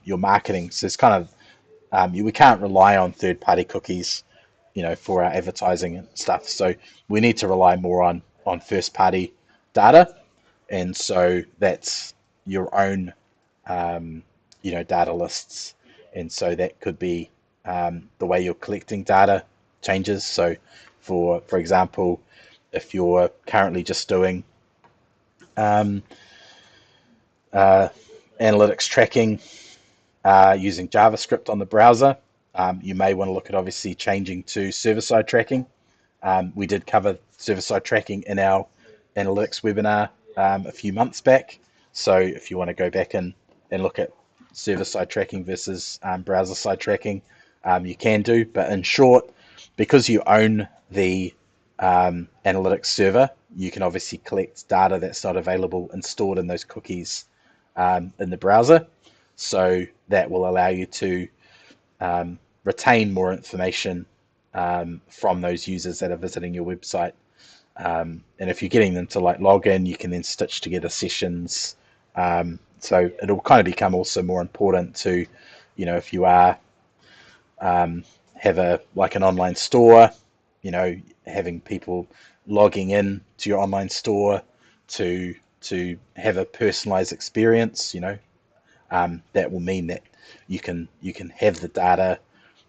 your marketing. So it's kind of we can't rely on third-party cookies, for our advertising and stuff. So we need to rely more on first-party data, and so that's your own data lists, and so that could be the way you're collecting data changes. So for example, if you're currently just doing um, uh, analytics tracking using JavaScript on the browser, you may want to look at obviously changing to server-side tracking. We did cover server-side tracking in our analytics webinar a few months back. So if you want to go back and look at server-side tracking versus browser-side tracking, you can do. But in short, because you own the analytics server, you can obviously collect data that's not available and stored in those cookies in the browser. So that will allow you to retain more information from those users that are visiting your website. And if you're getting them to log in, you can then stitch together sessions. So it'll kind of become also more important to, if you are have an online store, having people logging in to your online store to have a personalized experience. That will mean that you can have the data,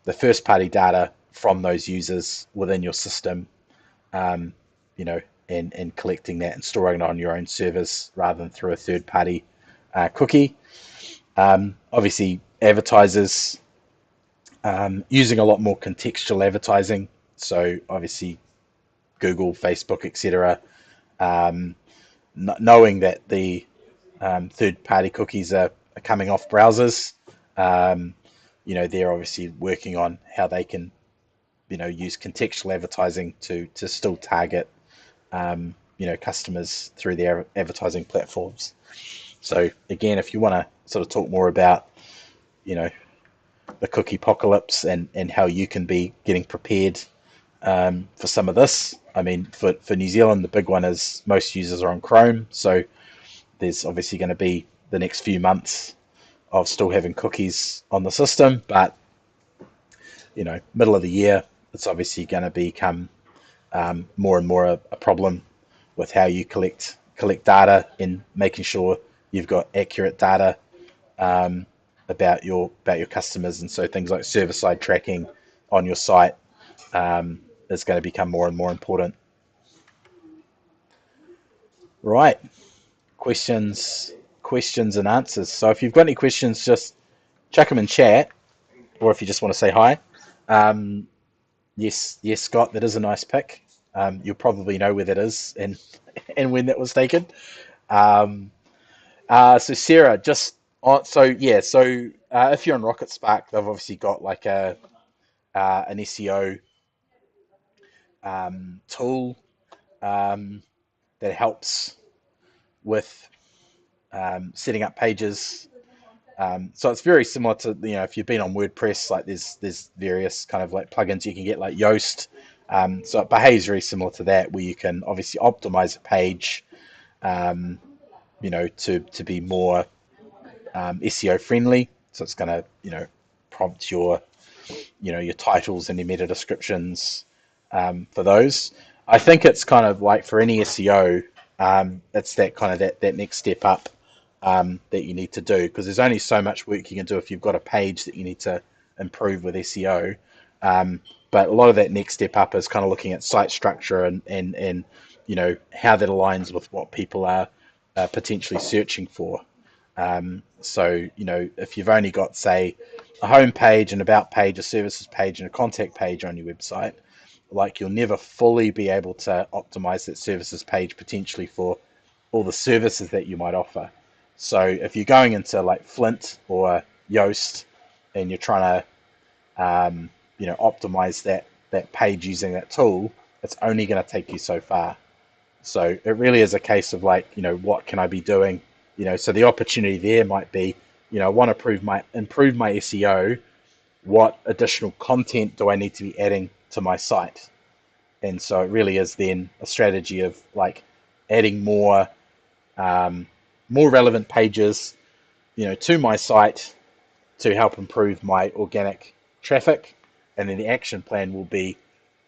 the first party data from those users within your system, and collecting that and storing it on your own servers rather than through a third party cookie. Obviously, advertisers using a lot more contextual advertising. So obviously, Google, Facebook, etc. Knowing that the third party cookies are coming off browsers, they're obviously working on how they can use contextual advertising to still target customers through their advertising platforms. So again, if you want to sort of talk more about the cookie apocalypse and how you can be getting prepared for some of this, I mean, for New Zealand, the big one is most users are on Chrome, so there's obviously going to be the next few months of still having cookies on the system, but middle of the year, it's obviously going to become more and more a problem with how you collect data and making sure you've got accurate data about your customers, and so things like server side tracking on your site is going to become more and more important. Right, questions and answers. So if you've got any questions, just chuck them in chat, or if you just want to say hi. Yes, Scott, that is a nice pic. You'll probably know where that is and when that was taken. So Sarah, just if you're on Rocket Spark, they've obviously got like an SEO tool that helps with setting up pages. So it's very similar to if you've been on WordPress, like there's various kind of like plugins you can get like Yoast. So it behaves very similar to that, where you can obviously optimize a page, to be more SEO friendly. So it's going to prompt your your titles and your meta descriptions for those. I think it's kind of like for any SEO, it's that kind of that next step up that you need to do, because there's only so much work you can do if you've got a page that you need to improve with SEO. But a lot of that next step up is kind of looking at site structure and how that aligns with what people are potentially searching for. So if you've only got, say, a home page, an about page, a services page, and a contact page on your website, like you'll never fully be able to optimize that services page potentially for all the services that you might offer. So if you're going into like Flint or Yoast and you're trying to optimize that page using that tool, it's only going to take you so far. So it really is a case of like, what can I be doing? So the opportunity there might be, I want to improve my SEO. What additional content do I need to be adding to my site? And so it really is then a strategy of like adding um, more relevant pages, to my site to help improve my organic traffic. And then the action plan will be,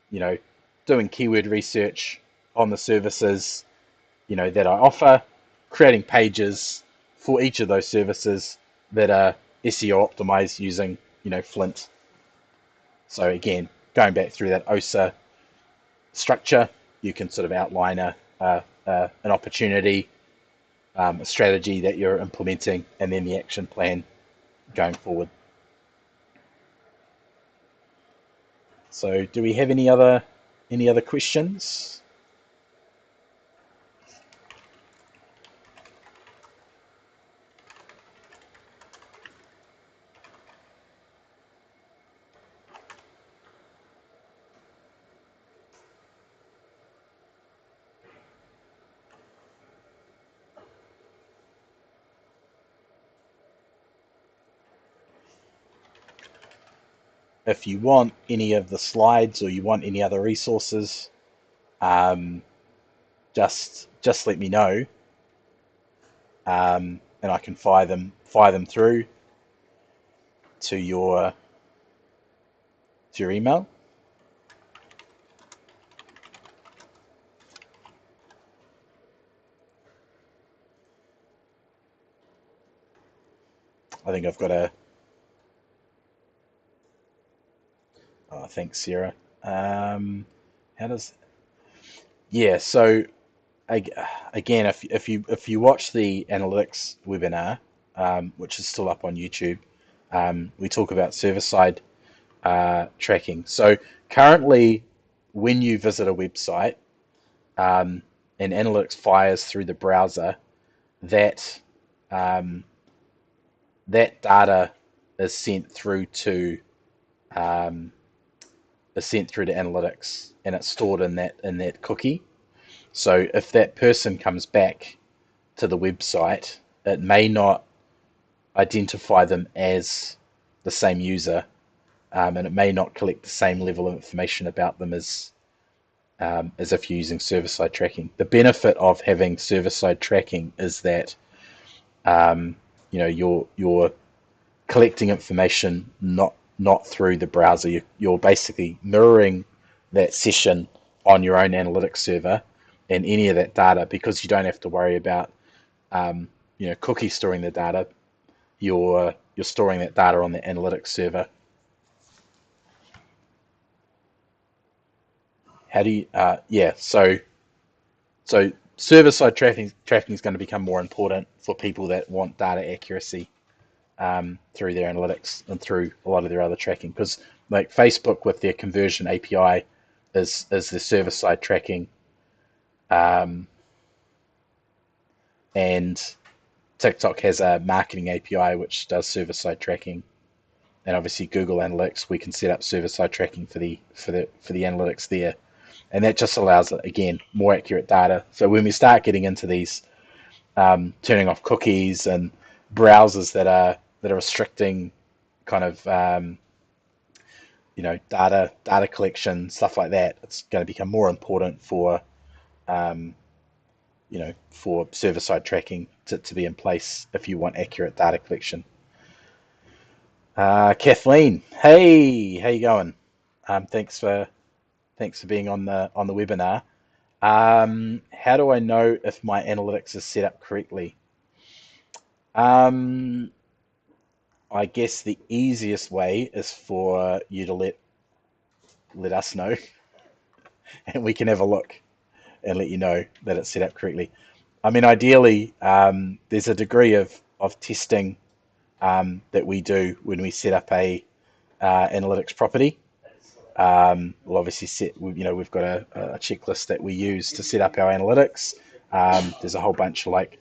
you know, doing keyword research on the services, that I offer, creating pages for each of those services that are SEO optimized using, Flint. So again, going back through that OSA structure, you can sort of outline an opportunity, a strategy that you're implementing, and then the action plan going forward. So, do we have any other questions? If you want any of the slides or you want any other resources, um, just let me know, and I can fire them through to your email. I think I've got a. Oh, thanks, Sarah. How does? Yeah. So again, if you watch the analytics webinar, which is still up on YouTube, we talk about server-side tracking. So currently, when you visit a website, and analytics fires through the browser, that um, that data is sent through to um, analytics, and it's stored in that cookie. So if that person comes back to the website, it may not identify them as the same user, and it may not collect the same level of information about them as if you're using server-side tracking. The benefit of having server-side tracking is that you're collecting information not through the browser. You're basically mirroring that session on your own analytics server, and any of that data, because you don't have to worry about cookie storing the data. You're storing that data on the analytics server. How do you? Yeah. So server-side tracking is going to become more important for people that want data accuracy, through their analytics and through a lot of their other tracking. Because like Facebook with their conversion API is the server-side tracking, um, and TikTok has a marketing API which does server-side tracking, and obviously Google Analytics, we can set up server-side tracking for the analytics there, and that just allows, again, more accurate data. So when we start getting into these, turning off cookies and browsers that are restricting kind of, data collection, stuff like that, it's going to become more important um, for server-side tracking to be in place if you want accurate data collection. Kathleen, hey, how you going? Thanks for being on the webinar. How do I know if my analytics is set up correctly? Um, I guess the easiest way is for you to let us know, and we can have a look and let you know that it's set up correctly. I mean, ideally, there's a degree of testing, that we do when we set up a analytics property. We'll obviously we've got a checklist that we use to set up our analytics. There's a whole bunch of like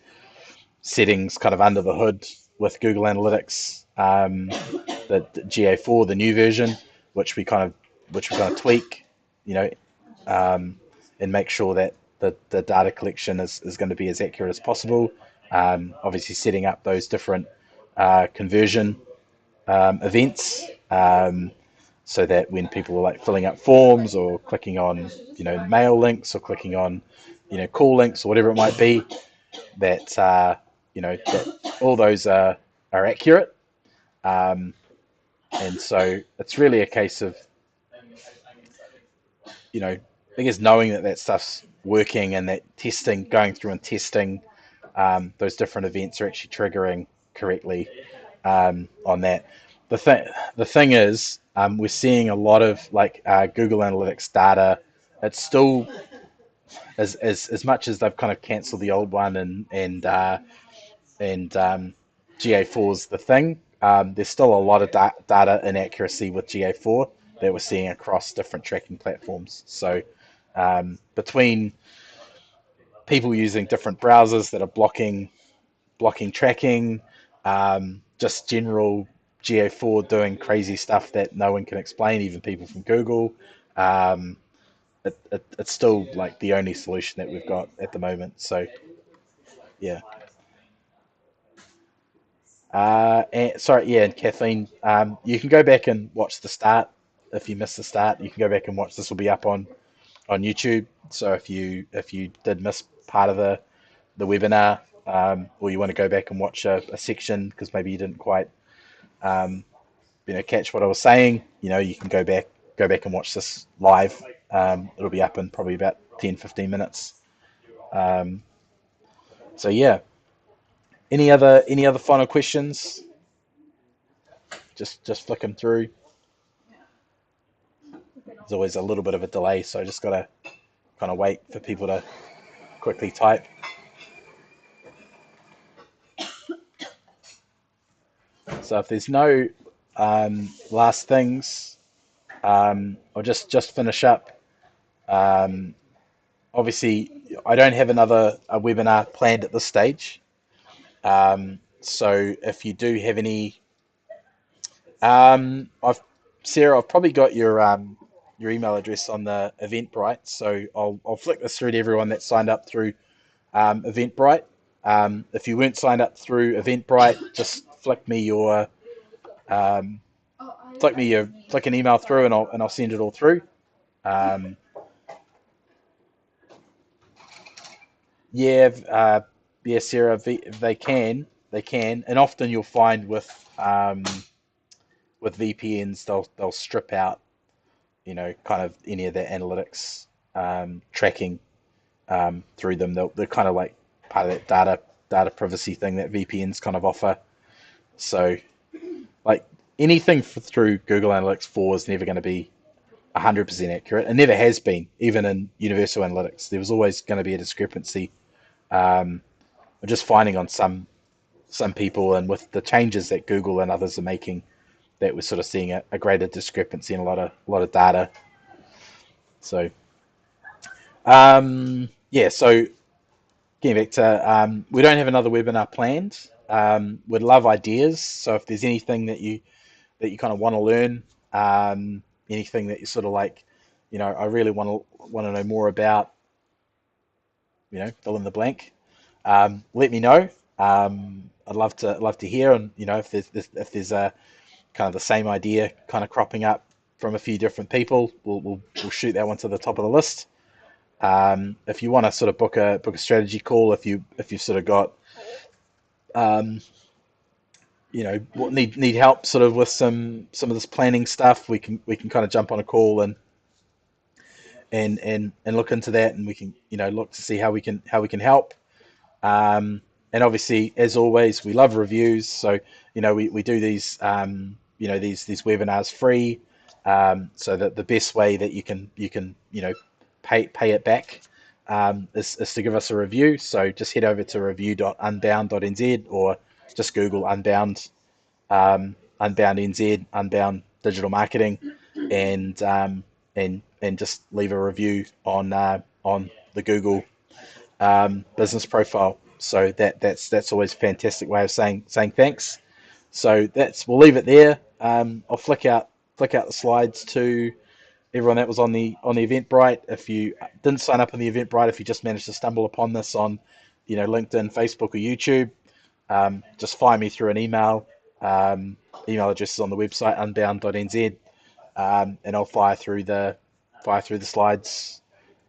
settings kind of under the hood with Google Analytics, the GA4, the new version, which we kind of tweak, you know, and make sure that the data collection is going to be as accurate as possible. Obviously, setting up those different conversion events, so that when people are like filling up forms or clicking on mail links or clicking on call links or whatever it might be, that that all those are accurate. Um, and so it's really a case of I guess knowing that that stuff's working and that testing, going through and testing those different events are actually triggering correctly on that. The thing is, we're seeing a lot of like Google Analytics data. It's still as much as they've kind of cancelled the old one and GA4 is the thing. There's still a lot of data inaccuracy with GA4 that we're seeing across different tracking platforms. So between people using different browsers that are blocking tracking, just general GA4 doing crazy stuff that no one can explain, even people from Google. Um, it's still like the only solution that we've got at the moment. So yeah. Sorry, yeah, and Kathleen, you can go back and watch the start. If you missed the start, you can go back and watch. This will be up on YouTube. So if you did miss part of the webinar, or you want to go back and watch a section because maybe you didn't quite um, catch what I was saying, you can go back and watch this live. It'll be up in probably about 10-15 minutes. Um, so yeah, any other final questions? Just flicking through. There's always a little bit of a delay, so I just gotta kind of wait for people to quickly type. So if there's no last things, I'll just finish up. Um, Obviously, I don't have another webinar planned at this stage. So if you do have any, Sarah, I've probably got your email address on the Eventbrite, so I'll flick this through to everyone that signed up through Eventbrite. If you weren't signed up through Eventbrite, just um, flick an email through, and I'll send it all through. Um, yeah, yeah, Sarah, they can, and often you'll find with VPNs they'll strip out kind of any of the analytics tracking through them. They're kind of like part of that data privacy thing that VPNs kind of offer. So like anything through Google Analytics 4 is never going to be 100% accurate. It never has been, even in Universal Analytics. There was always going to be a discrepancy. I'm just finding on some people, and with the changes that Google and others are making, that we're sort of seeing a greater discrepancy in a lot of data. So yeah, so getting back to we don't have another webinar planned. We'd love ideas. So if there's anything that you kind of want to learn, anything that you sort of like, I really want to know more about, fill in the blank. Let me know. I'd love to hear, and if there's a kind of the same idea kind of cropping up from a few different people, we'll shoot that one to the top of the list. If you want to sort of book a strategy call, if you've sort of got need help sort of with some of this planning stuff, we can kind of jump on a call and look into that, and we can look to see how we can help. And obviously, as always, we love reviews. So we do these webinars free. So that the best way that you can pay it back is to give us a review. So just head over to review.unbound.nz, or just Google Unbound NZ, Unbound Digital Marketing, and just leave a review on the Google business profile. So that's always a fantastic way of saying thanks. So we'll leave it there. I'll flick out the slides too, everyone that was on the Eventbrite. If you didn't sign up on the Eventbrite, if you just managed to stumble upon this on, LinkedIn, Facebook, or YouTube, just fire me through an email. Email address is on the website unbound.nz, and I'll fire through the slides,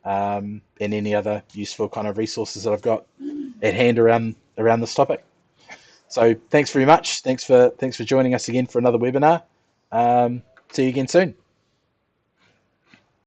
and any other useful kind of resources that I've got at hand around this topic. So thanks very much. Thanks for joining us again for another webinar. See you again soon.